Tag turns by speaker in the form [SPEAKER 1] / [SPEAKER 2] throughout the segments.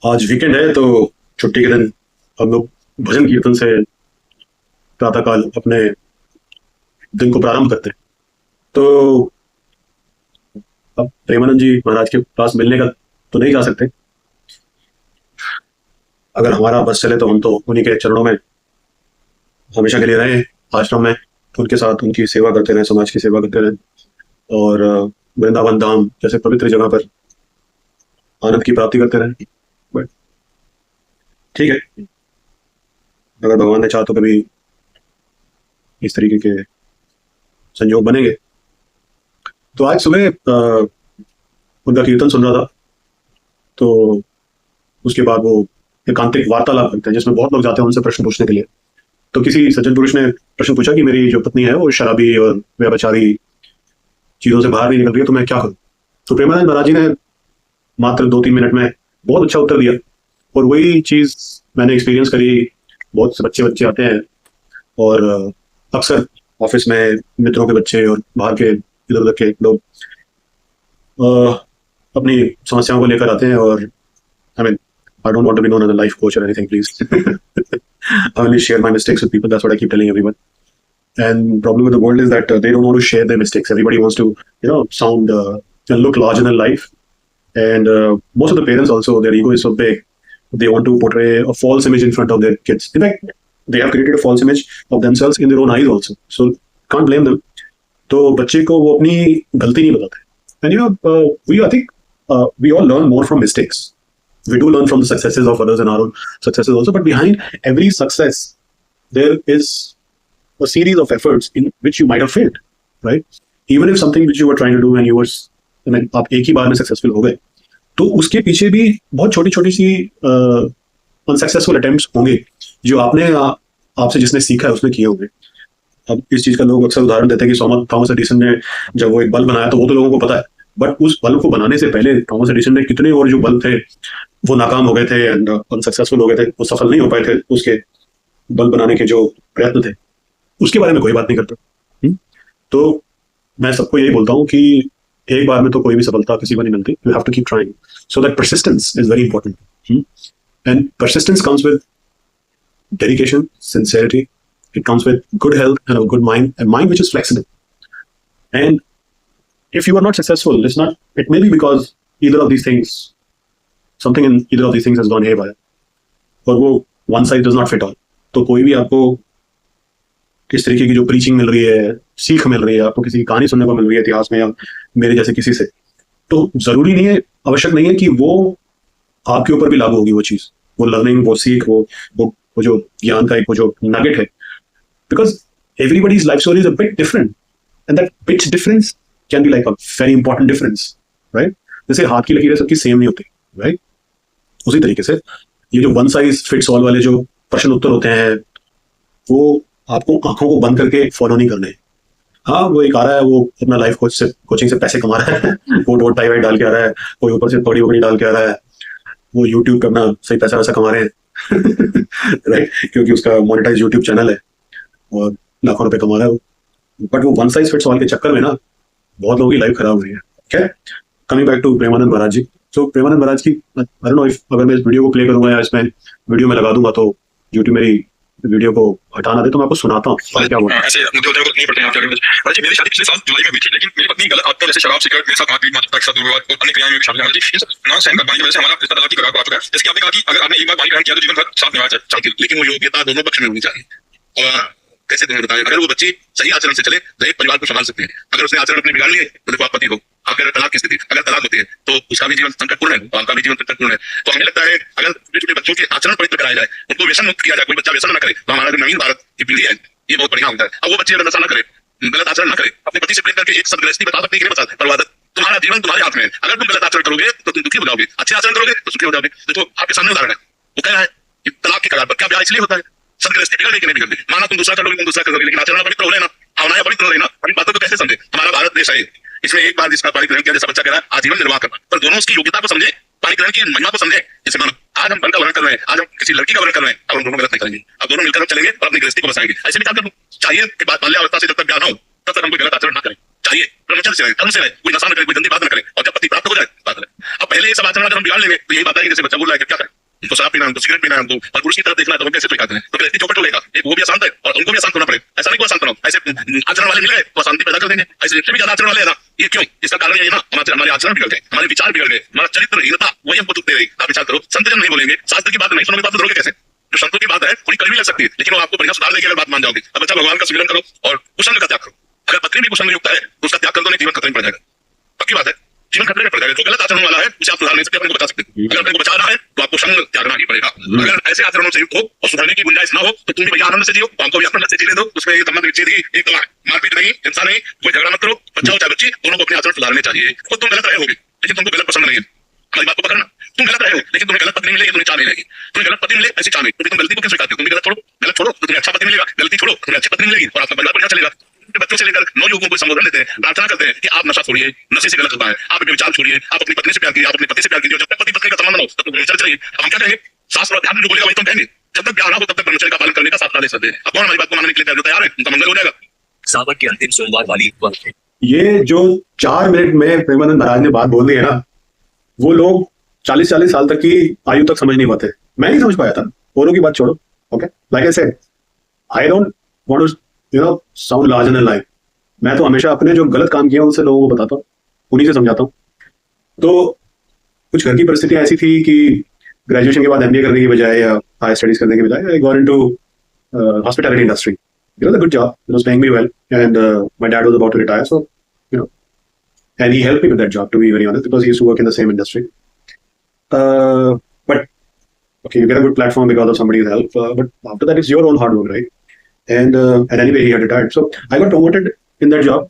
[SPEAKER 1] आज वीकेंड है तो छुट्टी के दिन हम लोग भजन कीर्तन से प्रातःकाल अपने दिन को प्रारंभ करते हैं। तो अब प्रेमानंद जी महाराज के पास मिलने का तो नहीं जा सकते। अगर हमारा बस चले तो हम तो उन्हीं के चरणों में हमेशा के लिए रहे आश्रम में, उनके साथ उनकी सेवा करते रहे, समाज की सेवा करते रहे और वृंदावन धाम जैसे पवित्र जगह पर आनंद की प्राप्ति करते रहे। बट ठीक है, अगर भगवान ने चाहा तो कभी इस तरीके के संयोग बनेंगे। तो आज सुबह उनका कीर्तन सुन रहा था, तो उसके बाद वो एकांतिक वार्तालाप करते हैं जिसमें बहुत लोग जाते हैं उनसे प्रश्न पूछने के लिए। तो किसी सज्जन पुरुष ने प्रश्न पूछा कि मेरी जो पत्नी है वो शराबी और व्यभिचारी चीजों से बाहर नहीं निकल रही है, तो मैं क्या करूं। तो प्रेमानंद महाराज जी ने मात्र 2-3 मिनट में बहुत अच्छा उत्तर दिया। और वही चीज मैंने एक्सपीरियंस करी। बहुत से बच्चे बच्चे आते हैं और अक्सर ऑफिस में मित्रों के बच्चे और बाहर के इधर उधर के लोग अपनी समस्याओं को लेकर आते हैं। और I mean, I don't want to be known as a life coach और anything, please. I only share my mistakes with people. That's what I keep telling everyone. And problem with the world is that they don't want to share their mistakes. Everybody wants to, sound and look larger than life. And most of the parents also, their ego is so big. They want to portray a false image in front of their kids. In fact, they have created a false image of themselves in their own eyes also. So can't blame them. तो बच्चे को वो अपनी गलती नहीं बताते. And I think we all learn more from mistakes. We do learn from the successes of others and our own successes also, but behind every success there is a series of efforts in which you might have failed, right? Even if something which you were trying to do and you were, आप एक ही बार में successful हो गए, तो उसके पीछे भी बहुत छोटी छोटी सी अनसक्सेसफुल अटेम्प्ट्स होंगे जो आपने आपसे जिसने सीखा है उसने किए होंगे। अब इस चीज का लोग अक्सर उदाहरण देते हैं कि थॉमस एडिसन ने जब वो एक बल्ब बनाया तो वो तो लोगों को पता है, बट उस बल्ब को बनाने से पहले थॉमस एडिसन ने कितने और जो बल्ब थे वो नाकाम हो गए थे एंड अनसक्सेसफुल हो गए थे, वो सफल नहीं हो पाए थे उसके बल्ब बनाने के जो प्रयत्न थे, उसके बारे में कोई बात नहीं करता। तो मैं सबको यही बोलता हूँ कि एक बार में तो कोई भी सफलता किसी को नहीं मिलती। You have to keep trying, so that persistence is very important. And persistence comes with dedication, sincerity, it comes with good health and a good mind, a mind which is flexible. And if you are not successful, it may be because either of these things, something in either of these things has gone haywire. और वो one size does not fit all. तो कोई भी आपको किस तरीके की जो प्रीचिंग मिल रही है, सीख मिल रही है, आपको किसी कहानी सुनने को मिल रही है इतिहास में या मेरे जैसे किसी से, तो जरूरी नहीं है, आवश्यक नहीं है कि वो आपके ऊपर भी लागू होगी वो चीज, वो लर्निंग, वो सीख, वो जो ज्ञान का एक वो जो नगेट है। Because everybody's life story is a bit different, and that bit difference can be like a very important difference, right? जैसे हाथ की लकीरें सबकी सेम नहीं होती, right? उसी तरीके से ये जो वन साइज फिट्स ऑल वाले जो प्रश्न उत्तर होते हैं वो आपको आंखों को बंद करके फॉलो नहीं करने। हाँ, वो एक आ रहा है, वो अपना लाइफ कोचिंग से पैसे कमा रहा है, वो टाई वाई डाल के आ रहा है, कोई ऊपर से थोड़ी वोड़ी डाल के आ रहा है, वो यूट्यूब पे अपना सही पैसा वैसा कमा रहे हैं राइट, क्योंकि उसका मोनेटाइज यूट्यूब चैनल है और लाखों रुपए कमा रहा है वो। बट वो वन साइज फिट्स ऑल के चक्कर में ना बहुत लोगों की लाइफ खराब हुई है। क्या, coming back to Premanand Maharaj जी। तो प्रेमानंद महाराज की आई डोंट नो इफ अगर मैं इस वीडियो को प्ले करूंगा या इसमें वीडियो में लगा दूंगा तो यूट्यूब मेरी वीडियो को हटा ना दे, तो मैं आपको सुनाता हूँ क्या हुआ।
[SPEAKER 2] ऐसे मुद्दे होते हैं नहीं पड़ते हैं आपके जी। मेरी शादी पिछले साल जुलाई में हुई थी, लेकिन मेरी पत्नी गलत आदतों जैसे शराब, सिगरेट, मेरे साथ मारपीट, माता के साथ दुर्व्यवहार और अन्य क्रियाएं में भी शामिल है जी। इन सब ना सहन कर पाने की वजह से हमारा रिश्ता तलाक की कगार पर आ चुका है। जैसे कि आपने कहा कि अगर आपने एक बार पानी ग्रहण किया तो जीवन भर साथ निभाना चाहिए, लेकिन वो योग्यता दोनों पक्ष में होनी चाहिए। और कैसे तुम्हें बताएं, अगर वो बच्ची सही आचरण से चले तो एक परिवार को संभाल सकते हैं। अगर उसने आचरण अपने बिगाड़ लिए तो देखो आप पति हो, आपके अगर तलाक की स्थिति, अगर तलाक होती है तो उसका भी जीवन संकटपूर्ण है, आपका भी जीवन संकटपूर्ण है। तो हमें लगता है अगर छोटे छोटे बच्चों के आचरण पवित्र कराया जाए, उनको व्यसन मुक्त किया जाए, कोई बच्चा व्यसन न करे, तो हमारा जो नवीन भारत की पीढ़ी है ये बहुत बढ़िया होता है। अब वो बच्चे अगर नशा न करे, गलत आचरण न करे, अपने पति से प्रेम करके एक सदगृहस्थी बता सकते हैं, बता परवादत, तुम्हारा जीवन तुम्हारे हाथ में है। अगर तुम गलत आचरण करोगे तो तुम दुखी हो जाओगे, अच्छे आचरण करोगे तो सुखी हो जाओगे। देखो आपके सामने उदाहरण है, वो कह रहा है कि तलाक की कगार पर। क्या ब्याह इसलिए होता है? सदगृहस्थी बिगड़ने के नहीं बिगड़ने, माना तुम दूसरा करोगे, तुम दूसरा करोगे, लेकिन आचरण पवित्र हो लेना, भावनाएं पवित्र हो लेना। अपनी बातों को कैसे समझे? हमारा भारत देश है, इसमें एक बार जिसका पानी ग्रहण किया, जैसा बच्चा कह रहा है आजीवन निर्वाह करना, पर दोनों उसकी योग्यता को समझे, पानी ग्रहण की महिमा को समझे। जैसे मानो आज हम बल का वर्णन कर रहे हैं, आज हम किसी लड़की का वर्णन कर रहे हैं, अब हम दोनों गलत नहीं करेंगे, अब दोनों मिलकर हम चलेंगे और अपनी गृहस्थी को बसाएंगे। ऐसे विचार कर चाहिए कि बाल्यावस्था से जब तक ब्याह ना हो तब तक हम कोई गलत आचरण ना करें, चाहिए ब्रह्मचर्य से रहे, धर्म से रहे, कोई नशा न करे, कोई गंदी बात न करे, और जब पति प्राप्त हो जाए बात करें। अब पहले सब आचरण अगर हम बिगाड़ लेंगे तो यही बात है कि जैसे बच्चा बोल रहा है कि क्या करें, उनको शराब पीना, उनको सिगरेट पीना, उनको और पुरुष की तरफ देखना है, तो हम कैसे स्वीकार करें? तो व्यक्ति चौपट हो लेगा, एक वो भी अशांत है और उनको भी अशांत होना पड़े। ऐसा नहीं को अशांत बनाओ, ऐसे आचरण वाले मिल गए तो अशांति पैदा कर देंगे, ऐसे भी ज्यादा आचरण वाले है ना, ये क्यों? इसका कारण ये है ना, हमारे आचरण बिगड़ गए, हमारे विचार बिगड़ गए, हमारा चरित्रहीनता वही हमको दुख दे रही। आप विचार करो, संत जन नहीं बोलेंगे, शास्त्र की बात नहीं सुनोगे, बात तो करोगे कैसे? जो संतों की बात है थोड़ी कड़वी लग सकती है, लेकिन वो आपको बढ़िया सुधार देगी अगर बात मान जाओगे। अब अच्छा, भगवान का सुमिरन करो और कुसंग का त्याग करो। अगर पत्नी भी कुसंग युक्त है तो उसका त्याग कर दो, नहीं जीवन खतरे में पड़ जाएगा। पक्की बात है, जीवन खतरे में पड़ जाएगा। जो गलत आचरण वाला है उसे आप सुधार नहीं सकते, अपने को बचा सकते। अगर अपने को बचाना है तो आपको संग त्यागना ही पड़ेगा। अगर ऐसे आचरणों से युक्त हो और सुधारने की गुंजाइश ना हो तो तुम भी भैया आनंद से जियो, हमको भी आनंद से जीने दो। उसमें ये तमाम चीज एक दवा है, मारपीट नहीं, हिंसा नहीं, कोई झगड़ा मत करो, बच्चा हो चाहे बच्ची, दोनों को अपने आचरण सुधारने चाहिए। खुद तुम गलत रहे होगे लेकिन तुमको गलत पसंद नहीं है, हमारी बात को पकड़ना। तुम गलत रहे हो लेकिन तुम्हें गलत पत्नी मिलेगी, तुम्हें चाह नहीं लगेगी। तुम्हें गलत पति मिले ऐसी चाह नहीं, तुम गलती को क्यों स्वीकारते हो? तुम भी गलत छोड़ो, गलत छोड़ो तो तुम्हें अच्छा पति मिलेगा, गलती छोड़ो तुम्हें अच्छी पत्नी मिलेगी और आपका परिवार बढ़िया चलेगा। बच्चों से लेकर नौयुवकों को संबोधन देते हैं, प्रार्थना करते हैं कि आप नशा छोड़िए, नशे से गलत होता है, आप अपने विचार छोड़िए, आप अपनी पत्नी से प्यार कीजिए, आप अपने पति से प्यार कीजिए। जब तक पति पत्नी का संबंध ना हो तब तक चल चाहिए। हम क्या कहेंगे? शास्त्र और अध्यात्म जो बोलेगा वही तुम कहेंगे। जब तक प्यार ना हो तब तक ब्रह्मचर्य का पालन करने का साथ दे सकते हैं। अब कौन हमारी बात को मानने के लिए तैयार है? उनका मंगल हो जाएगा।
[SPEAKER 3] सावन के अंतिम सोमवार वाली वक्त
[SPEAKER 1] ये जो 4 मिनट में प्रेमानंद महाराज ने बात बोल दी है ना, वो लोग 40-40 साल तक की आयु तक समझ नहीं पाते। मैं नहीं समझ पाया था, औरों की बात छोड़ो। Okay, like I said, I don't want to sound larger than life. मैं तो हमेशा अपने जो गलत काम किए उनसे लोगों को बताता हूँ, उन्हीं से समझाता हूँ। तो कुछ घर की परिस्थितियां ऐसी थी कि ग्रेजुएशन के बाद एमबीए करने की बजाय या हायर स्टडीज करने की बजाय I got into hospitality industry. It was a good job. It was paying me well, and my dad was about to retire, so and he helped me with that job. To be very honest, because he used to work in the same industry. But okay, you get a good platform because of somebody's help. But after that, it's your own hard work, right? And anyway, he had retired, so I got promoted in that job.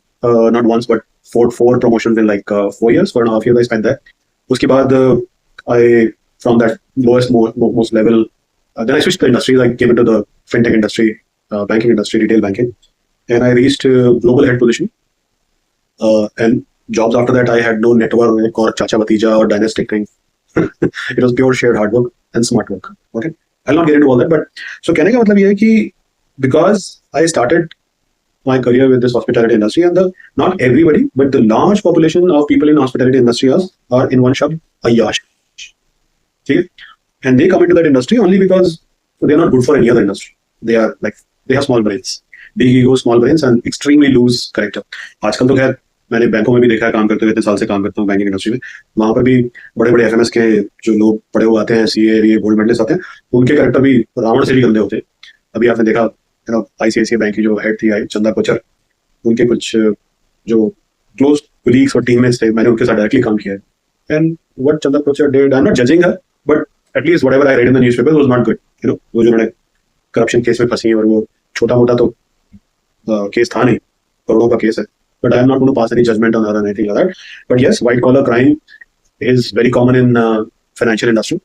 [SPEAKER 1] Not once, but four promotions in like 4 years, 4.5 years. I spent there. Uske baad, I from that lowest most level, then I switched the industries. I came into the fintech industry. Banking industry, retail banking, and I reached global head position. And jobs after that, I had no network or chacha bhatija or dynastic thing. It was pure shared hard work and smart work. Okay, I'll not get into all that, but so कहने का मतलब ये है कि because I started my career with this hospitality industry, and not everybody, but the large population of people in hospitality industry are in one shop, ayyash. Okay, and they come into that industry only because they are not good for any other industry. They have small brains, big ego, small brains, and extremely loose character. आजकल तो खैर मैंने बैंकों में भी देखा है काम करते हुए, इतने साल से काम करता हूँ बैंकिंग इंडस्ट्री में, वहां पर भी बड़े बड़े एफएमएस के जो लोग पढ़े हुए आते हैं, सीए गोल्ड मेडलिस्ट आते हैं, उनके कैरेक्टर भी रावण से भी गंदे होते हैं। अभी आपने देखा आईसीआईसीआई बैंक की जो हेड थी चंदा कोचर, उनके कुछ जो क्लोज कोलीग्स और टीममेट्स थे, मैंने उनके साथ डायरेक्टली काम किया है। And what Chanda Kochhar did, I am not judging her, but at least whatever I read in the newspaper was not good. वो जो उन्होंने करप्शन केस में फंसी, और वो छोटा मोटा तो केस था नहीं, करोड़ों का केस है। But I am not going to pass any judgement on her anything like that. But yes, white collar crime is very common in financial industry.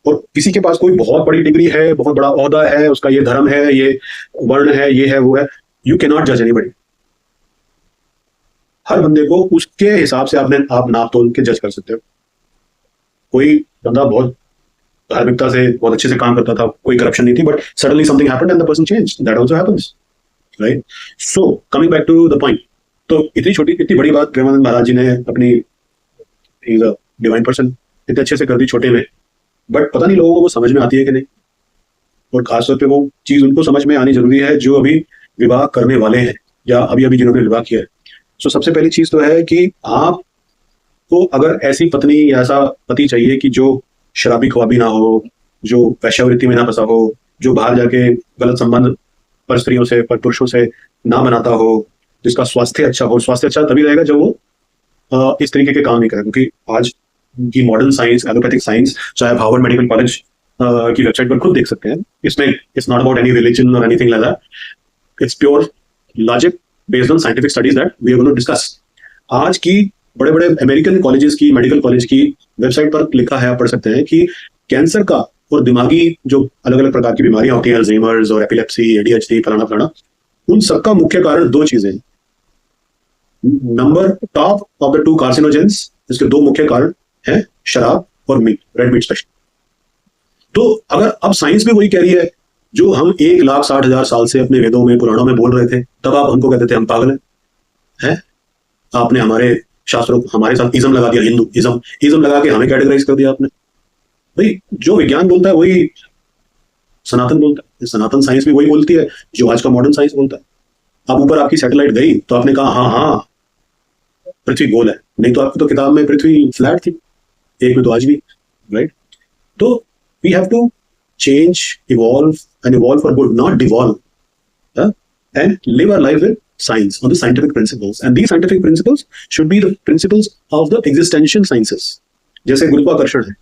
[SPEAKER 1] और किसी के पास कोई बहुत बड़ी डिग्री है, बहुत बड़ा ओहदा है, उसका ये धर्म है, ये वर्ण है, ये है, वो है, यू कैन नॉट जज एनीबॉडी। हर बंदे को उसके हिसाब से आप नाप तोल के जज कर सकते हो। कोई बंदा बहुत धार्मिकता से बहुत अच्छे से काम करता था, कोई करप्शन नहीं थी, but suddenly something happened and the person changed, that also happens, right? So coming back to the point, तो इतनी बड़ी बात प्रेमानंद महाराज जी ने अपनी, he is a divine person, इतने अच्छे से कर दी छोटे में, बट पता नहीं लोगों को वो समझ में आती है कि नहीं। और खासतौर पे वो चीज उनको समझ में आनी जरूरी है जो अभी विवाह करने वाले हैं या अभी अभी जिन्होंने विवाह किया है। सो सबसे पहली चीज तो है कि आपको अगर ऐसी पत्नी या ऐसा पति चाहिए कि जो शराबी ख्वाबी ना हो, जो वैश्यावृत्ति में ना फंसा हो, जो बाहर जाके गलत संबंध पर स्त्रियों से, पर पुरुषों से ना बनाता हो, जिसका स्वास्थ्य अच्छा हो। स्वास्थ्य अच्छा तभी रहेगा जब वो इस तरीके के काम नहीं करे, क्योंकि आज की मॉडर्न साइंस, एलोपैथिक साइंस, चाहे आप हार्वर्ड मेडिकल कॉलेज की वेबसाइट पर खुद देख सकते हैं, इसमें it's not about any religion और anything like that, it's pure logic based on scientific studies that we are going to discuss. आज की बड़े बड़े अमेरिकन कॉलेजेस की, मेडिकल कॉलेज की वेबसाइट पर लिखा है, आप पढ़ सकते हैं कि कैंसर का और दिमागी जो अलग अलग प्रकार की बीमारियां होती हैं, अल्जाइमर्स और एपिलेप्सी, एडीएचडी, फलाना फलाना, उन सबका मुख्य कारण 2 चीजें। Number top of the 2 carcinogens, इसके 2 मुख्य कारण हैं शराब और मीट, रेड मीट स्पेशल। तो अगर अब साइंस भी वही कह रही है जो हम 1,60,000 साल से अपने वेदों में, पुराणों में बोल रहे थे, तब आप हमको कहते थे हम पागल हैं। आपने हमारे शास्त्रों को, हमारे साथ इज्म लगा दिया, हिंदू इज्म लगा के हमें कैटेगराइज कर दिया आपने। भाई जो विज्ञान बोलता है वही सनातन बोलता है, सनातन साइंस भी वही बोलती है जो आज का मॉडर्न साइंस बोलता है। अब ऊपर आपकी सैटेलाइट गई तो आपने कहा हाँ हाँ पृथ्वी गोल है, नहीं तो आपकी तो किताब में पृथ्वी फ्लैट थी, एक में तो आज भी, राइट। तो we have to change, evolve and evolve for good, not devolve, and live our life with science on the scientific principles, and these scientific principles should be the principles of the existential sciences। जैसे गुरुत्वाकर्षण है,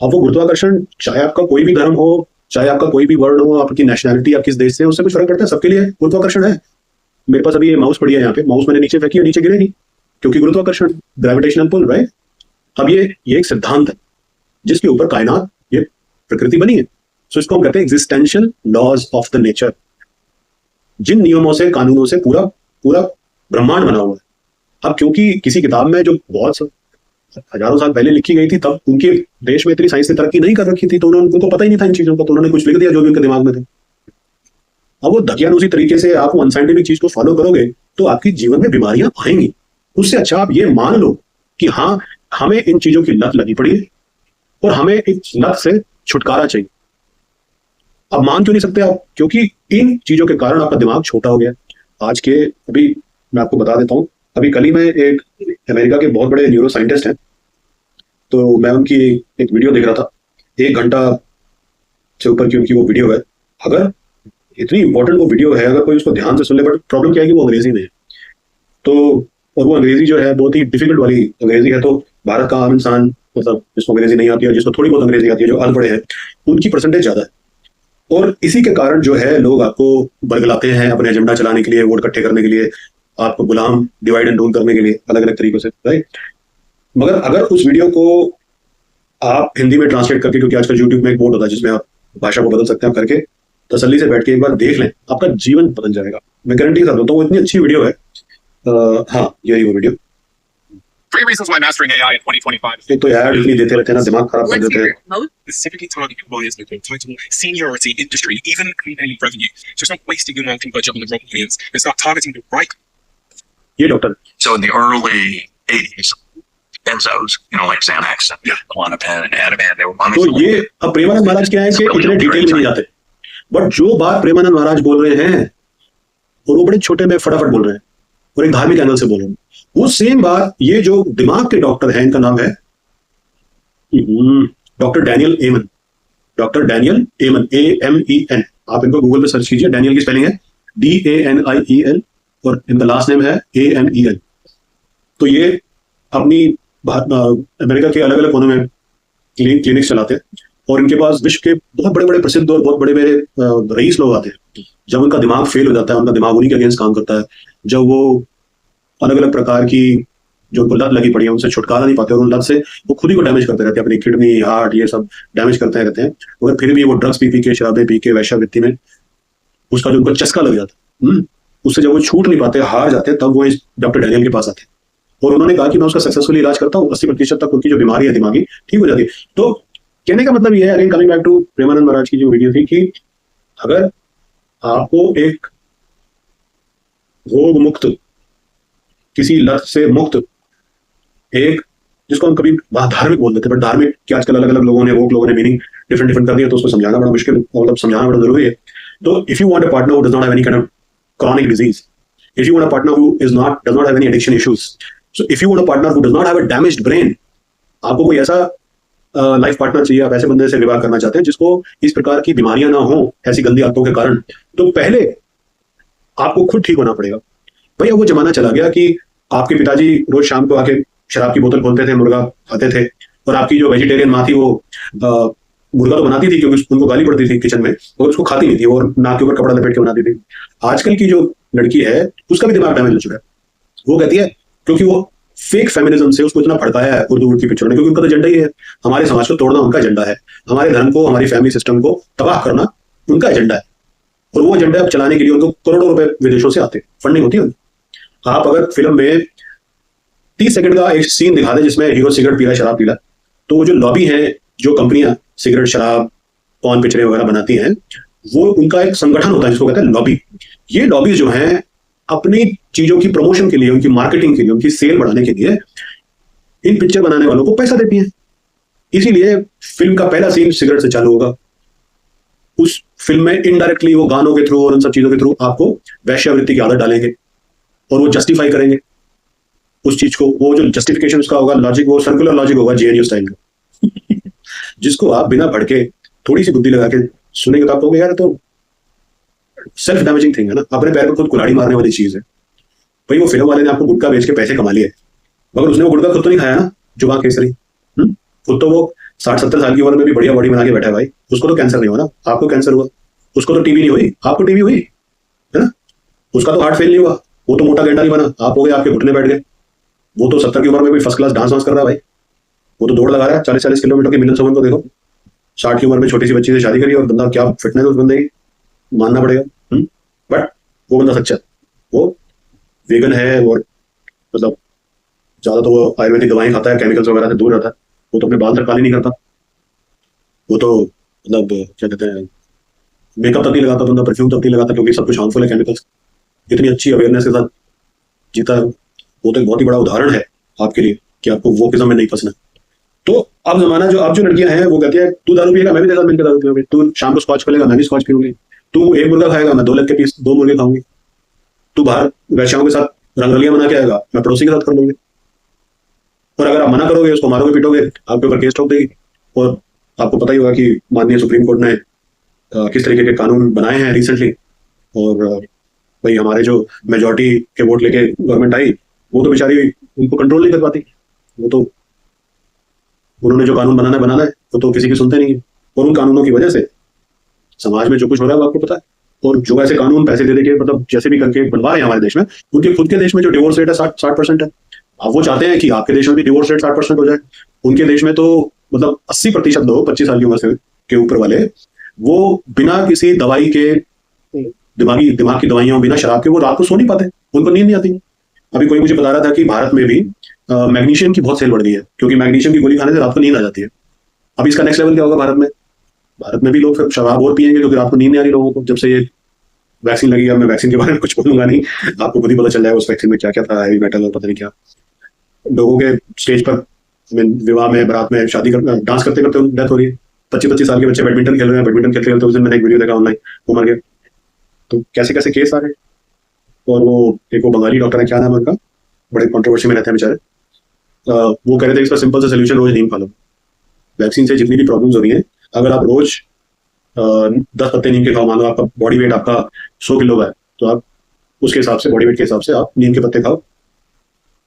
[SPEAKER 1] अब वो गुरुत्वाकर्षण चाहे आपका कोई भी धर्म हो, चाहे आपका कोई भी वर्ण हो, आपकी नेशनैलिटी, आप किस देश से, उससे कुछ फर्क पड़ता है, सबके लिए गुरुत्वाकर्षण है। मेरे पास अभी ये माउस पड़ी है यहाँ पे, माउस मैंने नीचे फेंकी और नीचे गिरेगी क्योंकि गुरुत्वाकर्षण, ग्रेविटेशनल पुल, राइट। अब ये एक सिद्धांत है जिसके ऊपर कायनात, ये प्रकृति बनी है। सो इसको हम कहते हैं existential laws of the nature, जिन नियमों से, कानूनों से पूरा ब्रह्मांड बना हुआ है। अब क्योंकि किसी किताब में जो बहुत हजारों साल पहले लिखी गई थी, तब उनके देश में इतनी साइंस ने तरक्की नहीं कर रखी थी, तो उनको पता ही नहीं था इन चीजों का, तो उन्होंने कुछ लिख दिया जो भी उनके दिमाग में थे। अब वो दकियानुसी तरीके से आप अनसाइंटिफिक चीज को फॉलो करोगे तो आपकी जीवन में बीमारियां आएंगी। उससे अच्छा आप ये मान लो कि हाँ, हमें इन चीजों की लत लगी पड़ी है और हमें इस लत से छुटकारा चाहिए। अब मान क्यों नहीं सकते आप? क्योंकि इन चीजों के कारण आपका दिमाग छोटा हो गया। आज के, अभी मैं आपको बता देता हूँ, अभी कल ही में एक अमेरिका के बहुत बड़े न्यूरो साइंटिस्ट हैं, तो मैं उनकी एक वीडियो देख रहा था, 1 घंटा से ऊपर की उनकी वो वीडियो है। अगर इतनी इंपॉर्टेंट वो वीडियो है, अगर कोई उसको ध्यान से सुन ले, बट प्रॉब्लम क्या है कि वो अंग्रेजी में है, तो और वो अंग्रेजी जो है बहुत ही डिफिकल्ट वाली अंग्रेजी है। तो भारत का आम इंसान, मतलब जिसको अंग्रेजी नहीं आती है, जिसको थोड़ी बहुत अंग्रेजी आती है, जो अनपढ़े हैं, उनकी परसेंटेज ज्यादा है। और इसी के कारण जो है लोग आपको बरगलाते हैं अपने एजेंडा चलाने के लिए, वोट इकट्ठे करने के लिए, आपको गुलाम डिवाइड एंड रूल करने के लिए अलग अलग तरीकों से, राइट। मगर अगर उस वीडियो को आप हिंदी में ट्रांसलेट करके, क्योंकि आजकल यूट्यूब में एक मोड होता है जिसमें आप भाषा को बदल सकते हैं, करके तसल्ली से बैठ के एक बार देख लें, आपका जीवन बदल जाएगा। मैं गारंटी के साथ बोलता हूँ, वो इतनी अच्छी वीडियो है। हाँ, यही वो video.
[SPEAKER 2] 3 reasons why mastering AI in 2025.
[SPEAKER 1] एक तो यार इतनी देते रहते हैं ना, दिमाग खराब कर देते हैं।
[SPEAKER 2] Specifically target employers with title, seniority, industry, even clean energy revenue. So it's not wasting your marketing budget on the wrong audience. It's not targeting the right.
[SPEAKER 1] ये doctor,
[SPEAKER 3] So in the early 80s, benzos, like Xanax and Klonopin and Ativan, they were on
[SPEAKER 1] तो ये अब प्रेमानंद महाराज क्या है कि इतने detail में नहीं जाते, बट जो बात प्रेमानंद महाराज बोल रहे हैं और वो बड़े छोटे में फटाफट बोल रहे हैं और एक धार्मिक एंगल से बोल रहे हैं, वो सेम बात ये जो दिमाग के डॉक्टर हैं, इनका नाम है डॉक्टर डैनियल एमन, डॉक्टर डैनियल एमन, AMEN। आप इनको गूगल पे सर्च कीजिए, डैनियल की स्पेलिंग है DANIEL और इनका लास्ट नेम है AMEN। तो ये अपनी अमेरिका के अलग अलग कोनों में क्लिनिक्स चलाते हैं और इनके पास विश्व के बहुत बड़े बड़े प्रसिद्ध और बहुत बड़े बड़े रईस लोग आते हैं। जब उनका दिमाग फेल हो जाता है, उनका दिमाग उन्हीं के अगेंस्ट काम करता है, जब वो अलग अलग प्रकार की जो लत लगी पड़ी है उनसे छुटकारा नहीं पाते और उन लत से वो खुद ही को डैमेज करते रहते हैं, अपनी किडनी, हार्ट, ये सब डैमेज करते रहते हैं। मगर फिर भी वो ड्रग्स पी के, शराबें पी के, वैश्यावृत्ति में उसका जो उनको चस्का लग जाता है, उससे जब वो छूट नहीं पाते, हार जाते हैं, तब वो इस डॉक्टर डैनियल के पास आते हैं और उन्होंने कहा कि मैं उसका सक्सेसफुली इलाज करता हूँ, 80% तक उनकी जो बीमारी है दिमागी ठीक हो जाती है। तो कहने का मतलब ये है, again coming back to Premanand Maharaj की जो वीडियो थी, कि अगर आपको एक रोग मुक्त, किसी लत से मुक्त, एक जिसको हम कभी धार्मिक बोल देते हैं, बट धार्मिक की आजकल अलग अलग लोगों ने मीनिंग डिफरेंट कर दिया, तो उसको समझाना बड़ा मुश्किल, मतलब समझाना बड़ा जरूरी है। तो if you want a partner who does not have any kind of chronic disease, if you want a partner who does not have any addiction issues, so if you want a partner who does not have a damaged brain, आपको कोई ऐसा life partner चाहिए, आप ऐसे बंदे से विवाह करना चाहते हैं जिसको इस प्रकार की बीमारियां ना हो, ऐसी गंदी आदतों के कारण, तो पहले आपको खुद ठीक होना पड़ेगा। भैया वो जमाना चला गया कि आपके पिताजी रोज शाम को आके शराब की बोतल खोलते थे, मुर्गा खाते थे, और आपकी जो वेजिटेरियन माँ थी वो मुर्गा तो बनाती थी क्योंकि उनको गाली पड़ती थी किचन में, और उसको खाती नहीं थी और नाक के ऊपर कपड़ा लपेट के बनाती थी। आजकल की जो लड़की है उसका भी दिमाग डैमेज हो चुका है। वो कहती है, क्योंकि वो फेक फेमिनिज्म से उसको इतना भड़काया है उर्दू की पिक्चर ने, क्योंकि उनका तो एजेंडा ही है, हमारे समाज को तोड़ना उनका एजेंडा है, हमारे धर्म को, हमारी फैमिली सिस्टम को तबाह करना उनका एजेंडा है। और वो एजेंडा चलाने के लिए उनको करोड़ों रुपए विदेशों से आते, फंडिंग होती है। आप अगर फिल्म में 30 सेकंड का एक सीन दिखा दे जिसमें हीरो सिगरेट पी रहा है, शराब पी रहा है, तो वो जो लॉबी है, जो कंपनियां सिगरेट, शराब, पॉर्न पिक्चरें वगैरह बनाती हैं, वो उनका एक संगठन होता है जिसको कहते हैं लॉबी। ये लॉबी जो है अपनी चीजों की प्रमोशन के लिए, उनकी मार्केटिंग के लिए, उनकी सेल बढ़ाने के लिए इन पिक्चर बनाने वालों को पैसा देती हैं। इसीलिए फिल्म का पहला सीन सिगरेट से चालू होगा। उस फिल्म में इनडायरेक्टली वो गानों के थ्रू और उन सब चीजों के थ्रू आपको वैश्यावृत्ति की आदत डालेंगे और वो जस्टिफाई करेंगे उस चीज को। वो जो जस्टिफिकेशन उसका होगा, लॉजिक, वो सर्कुलर लॉजिक होगा जेएनयू स्टाइल का जिसको आप बिना भड़के थोड़ी सी बुद्धि लगा के सुनेंगे तो आप कहोगे यार तो सेल्फ डैमेजिंग थिंग है ना, अपने पैर पर खुद कुल्हाड़ी मारने वाली चीज है। भाई वो फिल्म वाले ने आपको गुटखा बेच के पैसे कमा लिए, मगर उसने वो गुटखा खुद तो नहीं खाया ना, जुबान केसरी। खुद तो वो 60-70 साल की उम्र में भी बढ़िया बॉडी बना के बैठा है भाई। उसको तो कैंसर नहीं हुआ ना, आपको कैंसर हुआ। उसको तो टीबी नहीं हुई, आपको टीबी हुई है ना। उसका तो हार्ट फेल नहीं हुआ, वो तो मोटा गेंडा नहीं बना, आप हो गए, आपके घुटने बैठ गए। वो तो 70 की उम्र में भी फर्स्ट क्लास डांस वांस कर रहा है भाई। वो तो दौड़ लगा रहा है 40-40 किलोमीटर की। मिलन सोमन को देखो, 60 की उम्र में छोटी सी बच्ची से शादी करी और बंदा क्या फिटनेस उस बंदे की, मानना पड़ेगा। बट वो बंदा सच्चा, वो वेगन है और मतलब ज्यादा तो वो आयुर्वेदिक दवाएं खाता है, केमिकल्स वगैरह से दूर रहता है। वो तो अपने बाल तक काले नहीं करता। वो तो मतलब क्या कहते हैं, मेकअप तक नहीं लगाता बंदा, परफ्यूम तक नहीं लगाता, क्योंकि सब कुछ हार्मफुल है केमिकल्स। इतनी अच्छी अवेयरनेस के साथ जीता है वो। तो एक बहुत ही बड़ा उदाहरण है आपके लिए कि आपको वो किस्म में नहीं फंसना। तो अब जमाना जो आप जो लड़कियां हैं वो कहती है तू दारू पिएगा, मैं भी तेरे साथ मिलकर दारू पीऊंगी। तू शाम को स्कॉच पीएगा, मैं भी स्कॉच पीऊंगी। तू एक मुर्गा खाएगा, मैं 2 लाख के पीस 2 मुर्गे खाऊंगी। तू बाहर वैश्याओं के साथ रंगरलियां बना के आएगा, मैं पड़ोसी के साथ कर लूंगी। और अगर आप मना करोगे, उसको मारोगे पीटोगे, आपके ऊपर केस ठोक देगी। और आपको पता ही होगा कि माननीय सुप्रीम कोर्ट ने किस तरीके के कानून बनाए हैं रिसेंटली। और भाई हमारे जो मेजॉरिटी के वोट लेके गवर्नमेंट आई, वो तो बेचारी उनको कंट्रोल नहीं कर पाती। वो तो उन्होंने जो कानून बनाना है वो तो किसी की सुनते नहीं है। और उन कानूनों की वजह से समाज में जो कुछ हो रहा है वो आपको पता है। और जो ऐसे कानून पैसे दे के मतलब जैसे भी करके बनवा रहे हैं हमारे देश में, उनके खुद के देश में जो डिवोर्स रेट है 60% है। अब वो चाहते हैं कि आपके देश में भी डिवोर्स रेट 60% हो जाए। उनके देश में तो मतलब 80% लोग 25 साल की उम्र से के ऊपर वाले, वो बिना किसी दवाई के, दिमाग की दवाइयों, बिना शराब के वो रात को सो नहीं पाते, उनको नींद नहीं आती। अभी कोई मुझे बता रहा था कि भारत में भी मैग्नीशियम की बहुत सेल बढ़ गई है, क्योंकि मैग्नीशियम की गोली खाने से रात को नींद आ जाती है। अब इसका नेक्स्ट लेवल क्या होगा भारत में? भारत में भी लोग फिर शराब और पिएंगे क्योंकि रात को नींद नहीं आ रही लोगों को। जब से ये वैक्सीन लगी है, मैं वैक्सीन के बारे में कुछ बोलूंगा नहीं, आपको खुद ही पता चल जाएगा उस वैक्सीन में क्या क्या था, हैवी मेटल और पता नहीं क्या। लोगों के स्टेज पर विवाह में, बारात में, शादी कर डांस करते करते डेथ हो रही है। 25-25 साल के बच्चे बैडमिंटन खेल रहे हैं, बैडमिंटन खेलते खेलते उस दिन मैंने एक वीडियो देखा ऑनलाइन, वो मर गए। तो कैसे कैसे केस आ रहे हैं। और वो एक वो बंगाली डॉक्टर है, क्या नाम है उनका, बड़े कंट्रोवर्सी में रहते हैं बेचारे। वो कह रहे थे इसका सिंपल सा सोल्यूशन, रोज नीम खा लो। वैक्सीन से जितनी भी प्रॉब्लम्स हो रही हैं, अगर आप रोज 10 पत्ते नीम के खाओ, मान लो आपका बॉडी वेट आपका 100 किलो का है, तो आप उसके हिसाब से, बॉडी वेट के हिसाब से आप नीम के पत्ते खाओ,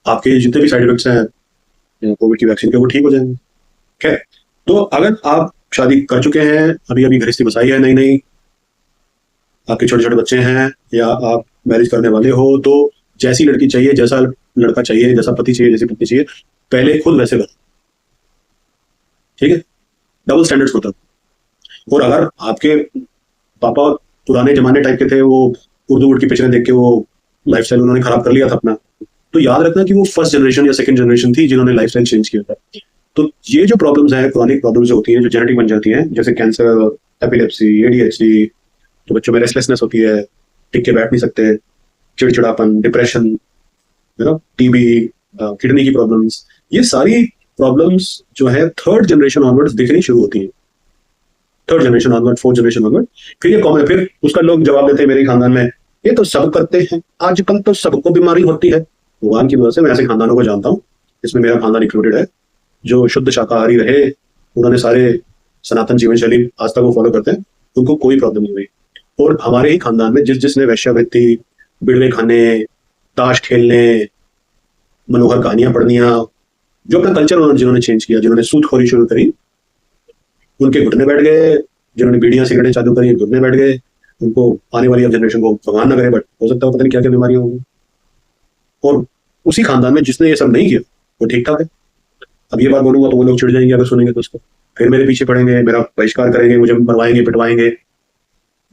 [SPEAKER 1] आपके जितने भी साइड इफेक्ट्स हैं कोविड की वैक्सीन के, वो ठीक हो जाएंगे। खैर, तो अगर आप शादी कर चुके हैं, अभी अभी गृहस्थी बसाई है, नहीं आपके छोटे छोटे बच्चे हैं, या आप मैरिज करने वाले हो, तो जैसी लड़की चाहिए, जैसा लड़का चाहिए, जैसा पति चाहिए, जैसी पत्नी चाहिए, पहले खुद वैसे बनो। ठीक है, डबल स्टैंडर्ड्स होता है। और अगर आपके पापा पुराने जमाने टाइप के थे, वो उर्दू वर्ड की पिक्चरें देख के वो लाइफस्टाइल उन्होंने खराब कर लिया था अपना, तो याद रखना कि वो फर्स्ट जनरेशन या सेकंड जनरेशन थी जिन्होंने लाइफस्टाइल चेंज किया था। तो ये जो प्रॉब्लम्स हैं, क्रॉनिक प्रॉब्लम्स होती हैं, जो जेनेटिक बन जाती हैं, जैसे कैंसर, एपिलेप्सी, एडीएचडी, तो बच्चों में रेस्टलेसनेस होती है, टिक के बैठ नहीं सकते, चिड़चिड़ापन, डिप्रेशन, टीबी, किडनी की प्रॉब्लम्स, ये सारी प्रॉब्लम्स जो है थर्ड जनरेशन ऑनवर्ड्स दिखनी शुरू होती है। Third generation onward, fourth generation onward, फिर ये कॉमन। फिर उसका लोग जवाब देते हैं मेरे खानदान में, ये तो सब करते हैं, आजकल तो सबको बीमारी होती है। भगवान की वजह से मैं ऐसे खानदानों को जानता हूँ, इसमें मेरा खानदान इंक्लूडेड है, जो शुद्ध शाकाहारी रहे, उन्होंने सारे सनातन जीवन शैली आज तक वो फॉलो करते हैं, उनको कोई प्रॉब्लम नहीं हुई। और हमारे ही खानदान में जिसने वैश्यावृत्ति, बिड़वे खाने, ताश खेलने, मनोहर कहानियां पढ़नियां, जो अपना कल्चर जिन्होंने चेंज किया, जिन्होंने सूदखोरी शुरू करी, उनके घुटने बैठ गए। जिन्होंने बीड़ियां सिगरेटें चालू करी, घुटने बैठ गए। उनको आने वाली अब जनरेशन को भगवान ना करे, बट हो सकता है पता नहीं क्या क्या बीमारियां होंगी। और उसी खानदान में जिसने ये सब नहीं किया वो ठीक ठाक है। अब ये बात बोलूंगा तो वो लोग चिढ़ जाएंगे अगर सुनेंगे तो उसको, फिर मेरे पीछे पड़ेंगे, मेरा बहिष्कार करेंगे, मुझे मरवाएंगे, पिटवाएंगे।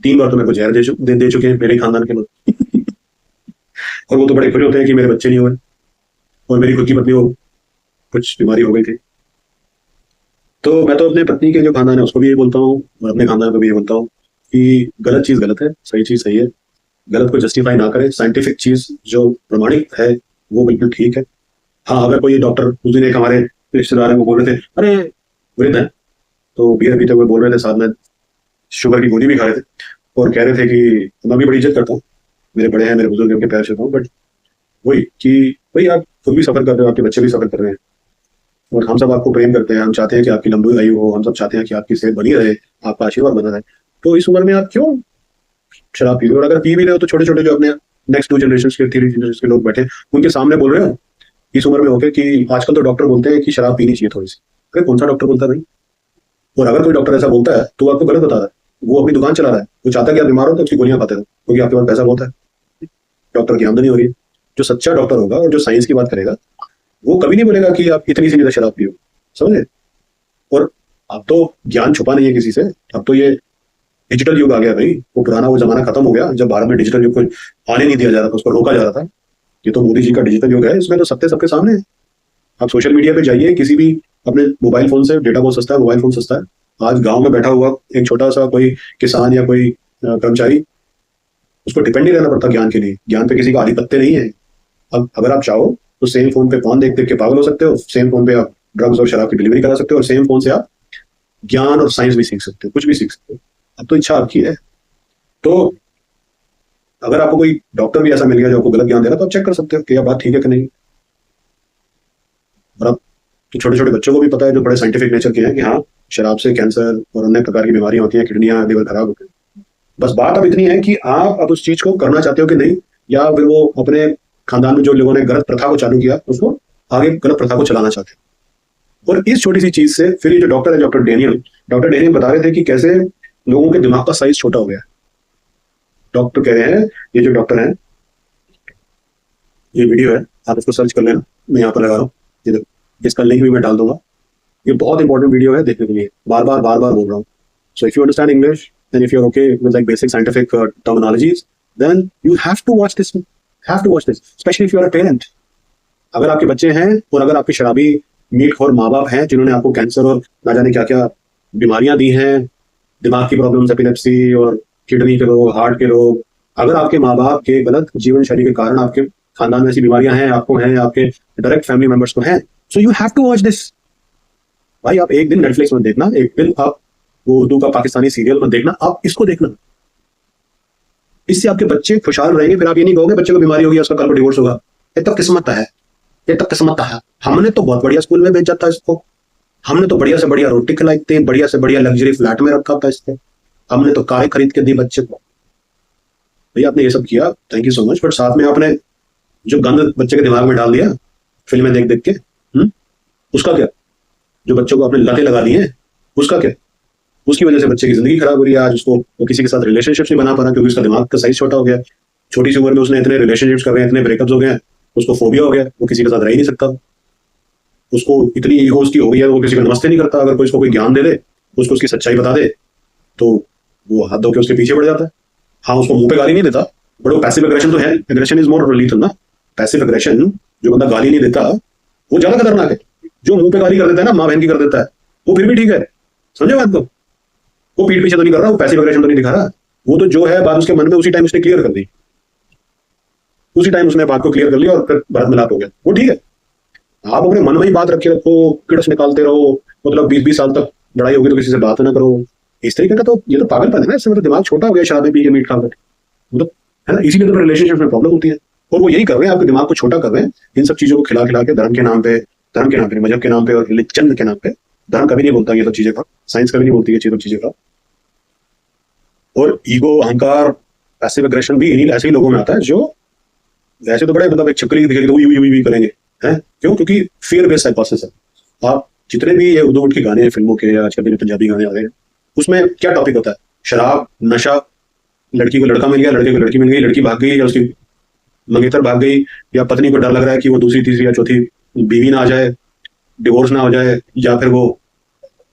[SPEAKER 1] 3 बार तो मेरे को जहर दे चुके हैं मेरे खानदान के लोग और वो तो बड़े खुश होते हैं कि मेरे बच्चे नहीं हुए और मेरी खुद की पत्नी को कुछ बीमारी हो गई थी। तो मैं तो अपने पत्नी के जो खानदान है उसको भी ये बोलता हूँ और अपने खानदान को भी ये बोलता हूँ कि गलत चीज गलत है, सही चीज सही है। गलत को जस्टिफाई ना करें। साइंटिफिक चीज जो प्रमाणित है वो बिल्कुल ठीक है। हाँ, अगर कोई डॉक्टर, उस दिन एक हमारे रिश्तेदार हैं, वो बोल रहे थे, अरे वृद्ध है तो बियर पीते हुए बोल रहे थे, साथ में शुगर की गोली भी खा रहे थे, और कह रहे थे कि मैं भी बड़ी इज्जत करता हूँ, मेरे बड़े हैं, मेरे बुजुर्ग हैं, उनके पैर छूता हूँ, बट वही कि भाई आप खुद भी सफर कर रहे हो, आपके बच्चे भी सफर कर रहे हैं, और हम सब आपको प्रेम करते हैं, हम चाहते हैं कि आपकी लंबी आयु हो, हम सब चाहते हैं कि आपकी सेहत बनी रहे, आपका आशीर्वाद बना रहे। तो इस उम्र में आप क्यों शराब पी रहे हो? और अगर पी भी रहे हो तो छोटे छोटे जो अपने नेक्स्ट 2 जनरेशन के 3 जनरेशन के लोग बैठे, उनके सामने बोल रहे हो इस उम्र में होके कि आजकल तो डॉक्टर बोलते हैं कि शराब पीनी चाहिए थोड़ी सी। अरे कौन सा डॉक्टर बोलता है भाई? और अगर कोई डॉक्टर ऐसा बोलता है तो वो आपको गलत बता रहा है। वो अपनी दुकान चला रहा है, वो चाहता है कि आप बीमार हो तो उसकी गोलियां खाते रहो, क्योंकि आपके पास पैसा बहुत है, डॉक्टर की आमदनी हो रही है। जो सच्चा डॉक्टर होगा और जो साइंस की बात करेगा, वो कभी नहीं बोलेगा कि आप इतनी सी ज्यादा शराब पियो, समझे? और अब तो ज्ञान छुपा नहीं है किसी से, अब तो ये डिजिटल युग आ गया भाई। वो पुराना वो जमाना खत्म हो गया जब भारत में डिजिटल युग को आने नहीं दिया जा रहा था, उसको रोका जा रहा था। ये तो मोदी जी का डिजिटल युग है, इसमें तो सत्य सबके सामने है। आप सोशल मीडिया पे जाइए, किसी भी अपने मोबाइल फोन से, डेटा बहुत सस्ता है, मोबाइल फोन सस्ता है। आज गांव में बैठा हुआ एक छोटा सा कोई किसान या कोई कर्मचारी, उसको डिपेंड नहीं रहना पड़ता ज्ञान के लिए। ज्ञान पे किसी का आधिपत्य नहीं है। अब अगर आप चाहो तो सेम फोन पे फोन देख देख के पागल हो सकते हो, सेम फोन पे आप ड्रग्स और शराब की डिलीवरी करा सकते हो, और सेम फोन से आप ज्ञान और साइंस भी सीख सकते हो, कुछ भी सीख सकते हो। अब तो इच्छा आपकी है। तो अगर आपको कोई डॉक्टर भी ऐसा मिल गया जो आपको गलत ज्ञान दे रहा है, तो आप चेक कर सकते हो कि यह बात ठीक है कि नहीं। और अब तो छोटे छोटे बच्चों को भी पता है, जो बड़े साइंटिफिक नेचर के हैं, कि हाँ शराब से कैंसर और अन्य प्रकार की बीमारियां होती हैं, किडनियां, लिवर खराब होते हैं। बस बात अब इतनी है कि आप अब उस चीज को करना चाहते हो कि नहीं, या फिर वो अपने खानदान में जो लोगों ने गलत प्रथा को चालू किया, उसको आगे गलत प्रथा को चलाना चाहते हैं। और इस छोटी सी चीज से फिर ये जो डॉक्टर है, डॉक्टर डेनियल बता रहे थे कि कैसे लोगों के दिमाग का साइज छोटा हो गया। डॉक्टर कह रहे हैं, ये जो डॉक्टर हैं, ये वीडियो है, आप इसको सर्च कर लेना, मैं यहाँ पर लगा रहा हूँ, ये देखो, इसका लिंक भी मैं डाल दूंगा। ये बहुत इंपॉर्टेंट वीडियो है देखने के लिए, बार बार बोल रहा हूँ। So if you understand English and if you are okay with like basic scientific terminologies, then you have to watch this, specially if you are a parent. अगर आपके बच्चे हैं और अगर आपके शराबी मीटखोर माँ बाप हैं जिन्होंने आपको कैंसर और ना जाने क्या क्या बीमारियां दी हैं, दिमाग की प्रॉब्लम्स, एपिलेप्सी और किडनी के रोग, हार्ट के रोग, अगर आपके माँ बाप के गलत जीवन शैली के कारण आपके खानदान में ऐसी बीमारियां हैं, आपको हैं, आपके डायरेक्ट फैमिली मेंबर्स को हैं, so you have to watch this. भाई आप एक दिन नेटफ्लिक्स मत देखना, एक दिन आप वो उर्दू का पाकिस्तानी सीरियल मत देखना, आप इसको देखना। इससे आपके बच्चे खुशहाल रहेंगे। फिर आप ये नहीं कहोगे बच्चे को बीमारी होगी, उसका कल को डिवोर्स होगा। ये तो किस्मत है, ये तो किस्मत है। हमने तो बहुत बढ़िया स्कूल में भेजा था इसको, हमने तो बढ़िया से बढ़िया रोटी खिलाई थी, बढ़िया से बढ़िया लग्जरी फ्लैट में रखा था इसको, हमने तो कारें खरीद के दी बच्चे को। भैया आपने ये सब किया, thank you so much, but साथ में आपने जो गंद बच्चे के दिमाग में डाल दिया फिल्में देख देख के, उसका क्या? जो बच्चों को आपने लतें लगा दी हैं, उसका क्या? उसकी वजह से बच्चे की जिंदगी खराब हो रही है। आज उसको वो किसी के साथ रिलेशनशिप्स नहीं बना पा रहा, क्योंकि उसका दिमाग का साइज छोटा हो गया। छोटी सी उम्र में उसने इतने रिलेशनशिप्स कर रहे हैं, इतने ब्रेकअप्स हो गए, उसको फोबिया हो गया, वो किसी के साथ रह ही नहीं सकता। उसको इतनी ईगो उसकी हो गई है, वो किसी को नमस्ते नहीं करता। अगर कोई इसको कोई ज्ञान दे दे, उसको उसकी सच्चाई बता दे, तो वो हाथ धो के उसके पीछे पड़ जाता है। हाँ, उसको मुंह पे गाली नहीं देता, बट वो पैसिव एग्रेशन तो है। एग्रेशन इज मोर लीथल ना। पैसिव एग्रेशन, जो बंदा गाली नहीं देता वो ज्यादा खतरनाक है। जो मुंह पे गाली कर देता है ना, माँ बहन की कर देता है, वो फिर भी ठीक है, समझे बात को? वो पीठ पीछे तो नहीं कर रहा, वो पैसिव एग्रेशन तो नहीं दिखा रहा। वो तो जो है बात उसके मन में, उसी टाइम उसने क्लियर कर दी, उसी टाइम उसने बात को क्लियर कर लिया और फिर बात मिलाप हो गया, वो ठीक है। आप अपने मन में ही बात रखे रखो, किड़स निकालते रहो, मतलब 20-20 साल तक लड़ाई होगी तो किसी से बात ना करो, इस तरीके का तो ये तो पागलपन है ना। इससे मतलब दिमाग छोटा हो गया शराब में पी के मीट खाकर, मतलब है ना। इसीलिए तो रिलेशनशिप में प्रॉब्लम होती है, और वो यही कर रहे हैं, आपके दिमाग को छोटा कर रहे हैं इन सब चीजों को खिला खिला के, धर्म के नाम पे, मजहब के नाम पे और रिलीजन के नाम पे। धर्म कभी नहीं बोलता ये सब चीजें का, साइंस कभी नहीं बोलती ये चीजें का। और ईगो, अहंकार, पैसिव एग्रेशन भी इन्हीं ऐसे ही लोगों में आता है जो वैसे तो बड़े मतलब एक छिपकली दिखेगी तो वही करेंगे, हैं? क्यों? क्योंकि फियर बेस्ड साइकोसिस है। आप जितने भी ये उर्दू के गाने, फिल्मों के, आजकल के पंजाबी गाने आ रहे हैं, उसमें क्या टॉपिक होता है? शराब, नशा, लड़की को लड़का मिल गया, लड़के को लड़की मिल गई, लड़की भाग गई या उसकी मंगेतर भाग गई, या पत्नी को डर लग रहा है कि वो दूसरी, तीसरी या चौथी बीवी ना आ जाए, डिवोर्स ना हो जाए, या फिर वो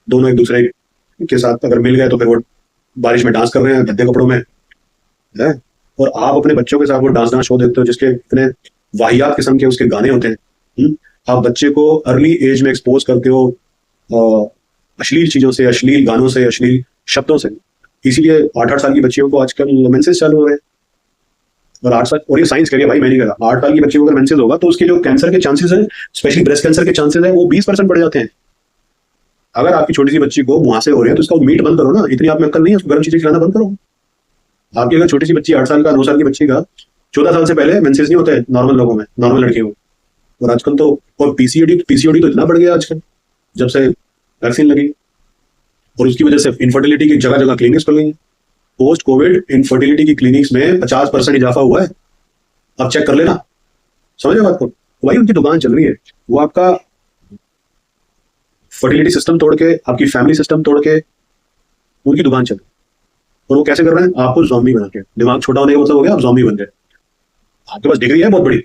[SPEAKER 1] दोनों एक दूसरे के साथ अगर मिल गए तो फिर वो बारिश में डांस कर रहे हैं गद्दे कपड़ों में, है? और आप अपने बच्चों के साथ वो डांस शो देखते हो जिसके इतने वाहियात किस्म के उसके गाने होते हैं। आप बच्चे को अर्ली एज में एक्सपोज करते हो अश्लील चीजों से, अश्लील गानों से, अश्लील शब्दों से। इसीलिए 8-8 साल की बच्चियों को आजकल मेंसेस चालू हो रहे हैं, और 8 साल, और ये साइंस कह रही है भाई, मैं नहीं कह रहा, 8 साल की बच्ची को अगर मेंसेस होगा तो उसके जो कैंसर के चांसेस है, स्पेशली ब्रेस्ट कैंसर के चांसेस है, वो 20% बढ़ जाते हैं। अगर आपकी छोटी सी बच्ची को मुहासे हो रहे हैं तो उसका मीट बंद करो ना, इतनी आप में अक्ल नहीं है, उसको गर्म चीजें खिलाना बंद करो। आपकी अगर छोटी सी बच्ची 8 साल का 9 साल की बच्ची का 14 साल से पहले मेंसेस नहीं होते नॉर्मल लोगों में, नॉर्मल लड़कियों को, और आजकल तो, और पीसीओडी तो इतना बढ़ गया आजकल जब से वैक्सीन लगी, और उसकी वजह से इनफर्टिलिटी की जगह जगह क्लिनिक्स खुल गई हैं। पोस्ट कोविड इनफर्टिलिटी की क्लिनिक्स में 50% इजाफा हुआ है, आप चेक कर लेना, समझ रहे हो बात को? वही उनकी दुकान चल रही है, वो आपका फर्टिलिटी सिस्टम तोड़ के, आपकी फैमिली सिस्टम तोड़ के उनकी दुकान चल रही है। और वो कैसे कर रहे हैं? आपको ज़ॉम्बी बना के, दिमाग छोटा होने का मतलब हो गया आप ज़ॉम्बी बन गए। आपके पास डिग्री है बहुत बड़ी,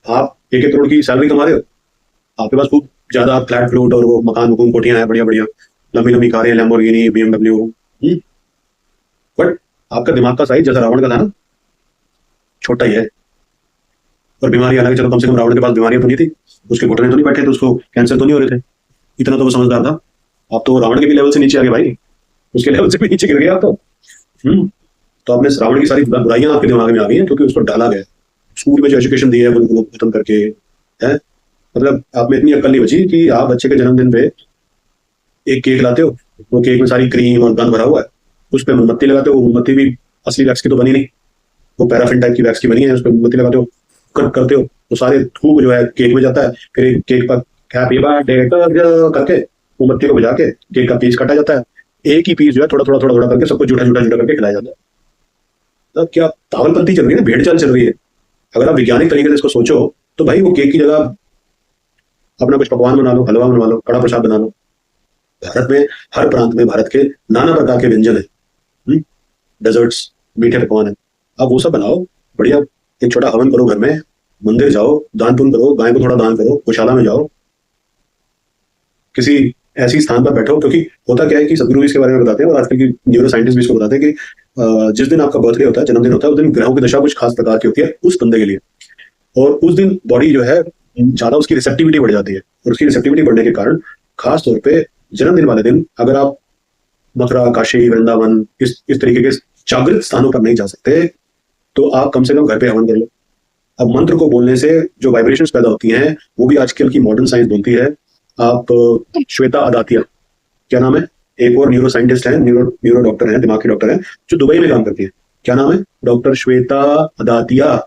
[SPEAKER 1] आप 1-1 करोड़ की सैलरी कमा रहे हो, आपके पास खूब ज्यादा फ्लैट फ्लोट और वो मकान मुकुन कोठियां हैं, बढ़िया बढ़िया लंबी लंबी कारें, लैम्बोर्गिनी, BMW, बट आपका दिमाग का साइज जैसा रावण का था ना, छोटा ही है। और बीमारी, हालांकि चलो कम से कम रावण के पास बीमारियां तो नहीं थी, उसके घुटने तो नहीं बैठे थे, उसको कैंसर तो नहीं हो रहे थे, इतना तो वो समझदार था। आप तो रावण के भी लेवल से नीचे आ गए भाई, उसके लेवल से भी नीचे गिर गए आप तो। तो आपने रावण की सारी बुराइयां आपके दिमाग में आ गई हैं क्योंकि उसको डाला गया स्कूल में, जो एजुकेशन दी है वो खत्म करके है। मतलब आप में इतनी अक्ल नहीं बची कि आप बच्चे के जन्मदिन पे एक केक लाते हो, वो केक में सारी क्रीम और गंद भरा हुआ है, उस पर मोमबत्ती लगाते हो, वो मोमबत्ती भी असली वैक्स की तो बनी नहीं, वो पैराफिन टाइप की वैक्स की बनी है, उस पर मोमबत्ती लगाते हो, कट करते हो, तो सारे थूक जो है केक में जाता है, फिर केक पर हैप्पी बर्थडे करके मोमबत्ती को बजा के केक का पीस काटा जाता है, एक ही पीस जो है थोड़ा थोड़ा थोड़ा थोड़ा करके सबको झूठा झूठा झूठा करके खिलाया जाता है। तो क्या पागलपंती चल रही है ना, भेड़ चाल चल रही है। अगर आप वैज्ञानिक तरीके से इसको सोचो तो भाई वो केक की जगह अपना कुछ पकवान बना लो, हलवा बना लो, कड़ा प्रसाद बना लो। भारत में हर प्रांत में भारत के नाना प्रकार के व्यंजन है, डेजर्ट्स, मीठे पकवान है, आप वो सब बनाओ बढ़िया, एक छोटा हवन करो घर में, मंदिर जाओ, दान पुण्य करो, गाय को थोड़ा दान करो, गौशाला में जाओ, किसी ऐसी स्थान पर बैठो। क्योंकि होता क्या है कि सदगुरु इसके बारे में बताते हैं और आजकल की न्यूरो साइंटिस्ट भी इसको बताते हैं कि जिस दिन आपका बर्थडे होता है, जन्मदिन होता है, उस दिन ग्रहों की दशा कुछ खास प्रकार की होती है उस बंदे के लिए, और उस दिन बॉडी जो है ज्यादा उसकी रिसेप्टिविटी बढ़ जाती है, और उसकी रिसेप्टिविटी बढ़ने के कारण खास तौर पे जन्मदिन वाले दिन अगर आप मथुरा, काशी, वृंदावन इस तरीके के जागृत स्थानों पर नहीं जा सकते तो आप कम से कम घर पे हवन कर लो। अब मंत्र को बोलने से जो वाइब्रेशंस पैदा होती हैं वो भी आजकल की मॉडर्न साइंस बोलती है। आप श्वेता अदातिया, क्या नाम है, एक और न्यूरो साइंटिस्ट है, न्यूरो डॉक्टर है, दिमाग की डॉक्टर है, जो दुबई में काम करती है, क्या नाम है, डॉक्टर श्वेता अदातिया।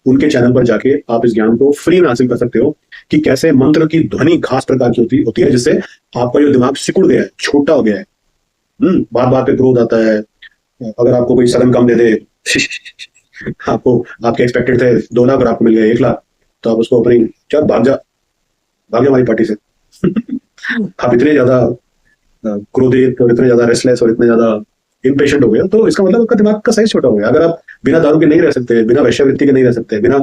[SPEAKER 1] उनके चैनल पर जाके आप इस ज्ञान को फ्री में हासिल कर सकते हो कि कैसे मंत्र की ध्वनि खास प्रकार की होती है जिससे आपका जो दिमाग सिकुड़ गया है, छोटा हो गया है, बार बार पे क्रोध आता है। अगर आपको कोई सडन कम दे दे आपको, आपके एक्सपेक्टेड थे 2 लाख और आपको मिल गया 1 लाख, तो आप उसको अपनी चल भाग जा हमारी पार्टी से आप इतने ज्यादा क्रोधित और इतने ज्यादा रेस्टलेस और इतने ज्यादा इम्पेशेंट हो गया, तो इसका मतलब आपका दिमाग का साइज छोटा हो गया। अगर आप बिना दारू के नहीं रह सकते, बिना वैश्यवृत्ति के नहीं रह सकते, बिना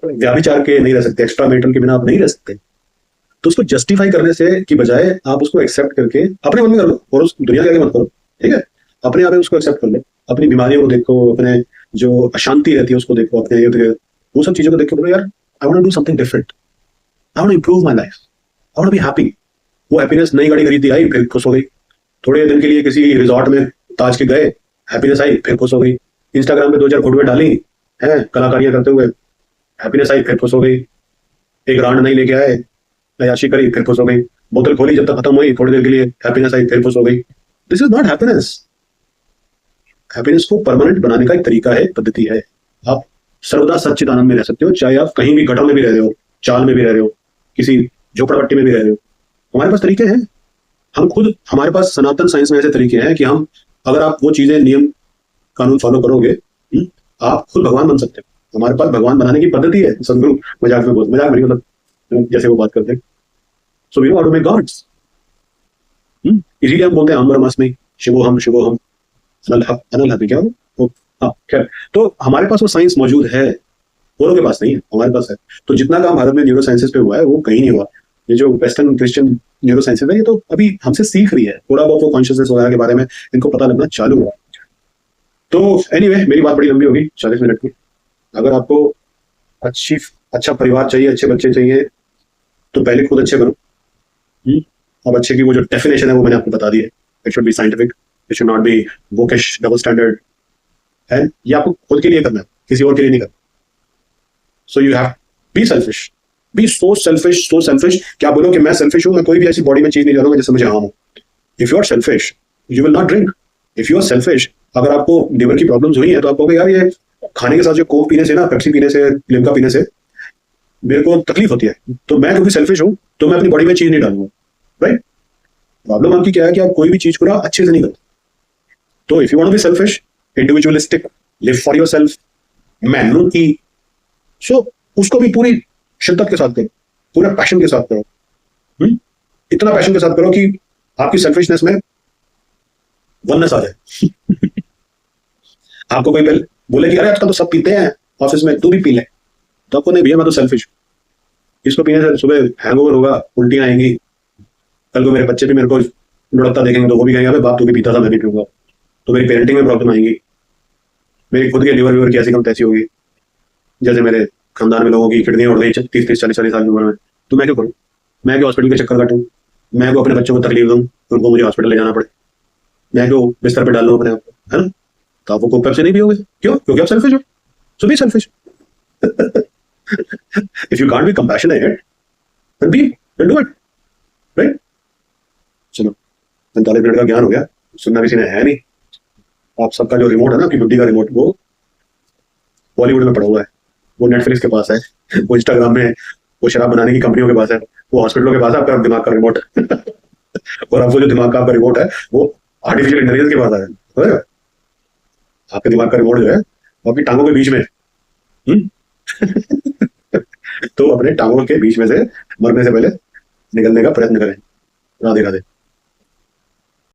[SPEAKER 1] व्याभिचार के नहीं रह सकते, एक्स्ट्रा मेटल के बिना आप नहीं रह सकते, तो उसको जस्टिफाई करने से की बजाय आप उसको एक्सेप्ट करके अपने मन में कर लो और उस दुनिया के आगे मत करो, ठीक है? अपने आप उसको एक्सेप्ट कर लो, अपनी बीमारियों को देखो, अपने जो अशांति रहती है उसको देखो, अपने वो सब चीजों को देख के बोलो यार I want to do something different, I want to improve my life, I want to be happy. वो हैप्पीनेस नई गाड़ी खरीदी आई फिर खुश हो गई, थोड़े दिन के लिए किसी रिजॉर्ट में ताज के गए, हैप्पीनेस आई फिर खुश हो गई, इंस्टाग्राम पे 2-4 फोटोएं डाली है कलाकारियां करते हुए, हैप्पीनेस आई फिर खुश हो गई, एक रांड नहीं लेके आए, अयाशी करी फिर खुश हो गई, बोतल खोली जब तक खत्म हुई थोड़ी देर के लिए हैप्पीनेस आई फिर खुश हो गई। This is not happiness. Happiness को परमानेंट बनाने का एक तरीका है, पद्धति है। आप सर्वदा सच्चित आनंद में रह सकते हो, चाहे आप कहीं भी गटर में भी रह रहे हो, चाल में भी रह रहे हो, किसी झोपड़पट्टी में भी रह रहे हो, हमारे पास तरीके हैं। हम खुद, हमारे पास सनातन साइंस में ऐसे तरीके हैं कि हम, अगर आप वो चीजें, नियम कानून फॉलो करोगे, आप खुद भगवान बन सकते हो। हमारे पास भगवान बनाने की पद्धति है। सदगुरु मजाक में मतलब जैसे वो बात करते हैं, so we know how to make gods. इसीलिए हम बोलते हैं हम ब्रह्मास्मि, शिवोहम शिवोहम अनल क्या हो। हाँ खैर, तो हमारे पास वो साइंस मौजूद है, औरों के पास नहीं है, हमारे पास है। तो जितना काम भारत में न्यूरो साइंसेस पे हुआ है वो कहीं नहीं हुआ। ये जो वेस्टर्न क्रिश्चियन न्यूरो साइंसेस है ये तो अभी हमसे सीख रही है, थोड़ा बहुत वो कॉन्शियसनेस वगैरह के बारे में इनको पता लगना चालू हुआ। तो एनीवे, मेरी बात बड़ी लंबी होगी 40 मिनट की। अगर आपको अच्छा परिवार चाहिए, अच्छे बच्चे चाहिए, तो पहले खुद अच्छे बनो। अब अच्छे की वो जो डेफिनेशन है वो मैंने आपको बता दी है। It should be scientific, it should not be bookish, double standard. है ये आपको खुद के लिए करना है, किसी और के लिए नहीं करना। So you have be selfish, be so selfish क्या बोलो कि मैं सेल्फिश हूं, मैं कोई भी ऐसी बॉडी में चीज नहीं डालूंगा जिससे मुझे हार्म हो. If you are selfish you will not drink. If you are selfish, अगर आपको लिवर की प्रॉब्लम्स हुई है तो आप कहोगे यार ये खाने के साथ जो कोक पीने से ना, पेप्सी पीने से, लिम्का पीने से मेरे को तकलीफ होती है, तो मैं क्योंकि सेल्फिश हूं तो मैं अपनी बॉडी में चीज नहीं डालूंगा. राइट. प्रॉब्लम आपकी क्या है कि आप कोई भी चीज को ना अच्छे से नहीं करते. तो if you want to be selfish, individualistic, live for yourself, मैनू की, सो उसको भी पूरी शिद्दत के साथ करो, पूरे पैशन के साथ करो. इतना पैशन के साथ करो कि आपकी सेल्फिशनेस में वननेस आ जाए. आपको कोई पहले बोले कि अरे आजकल तो सब पीते हैं ऑफिस में, तू भी पी ले, तो आपको नहीं भैया मैं तो सेल्फिश हूं, इसको पीने से सुबह हैंगओवर होगा, उल्टियां आएंगी, कल को मेरे बच्चे भी मेरे को लुढ़कता देखेंगे तो वो भी कहेंगे अबे बाप तू भी पीता था मैं भी पीऊंगा, तो मेरी पेरेंटिंग में प्रॉब्लम आएंगी, मेरी खुद के लिवर की ऐसी कम तैसी होगी, जैसे मेरे खानदान में लोगों की किडनी उड़ गई 30-40 साल की उम्र में, तो मैं क्यों करूँ, मैं क्यों हॉस्पिटल के चक्कर काटूं, मैं क्यों अपने बच्चों को तकलीफ दूं, उनको मुझे हॉस्पिटल ले जाना पड़े, मैं क्यों बिस्तर पे डाल लूं अपने आप को, है ना. तो आप वो कोक पेप्सी नहीं पियोगे, क्यों? क्योंकि आप सेल्फिश हो. So be selfish. If you can't be compassionate then be, then do it. Right. चलो 45 मिनट का ज्ञान हो गया, सुनना किसी ने है नहीं. आप सबका जो रिमोट है ना, आपकी बुद्धि का रिमोट, वो बॉलीवुड में पड़ा हुआ है, वो नेटफ्लिक्स के पास है, वो इंस्टाग्राम में, वो शराब बनाने की कंपनियों के पास है, वो हॉस्पिटलों के पास है आपका दिमाग का रिमोट. और आपको जो दिमाग का आपका रिमोट है वो आर्टिफिशियल इंटेलिजेंस के पास है. आपके दिमाग का रिमोट जो है वो आपकी टांगों के बीच में. तो अपने टांगों के बीच में से मरने से पहले निकलने का प्रयत्न करें. राधे राधे.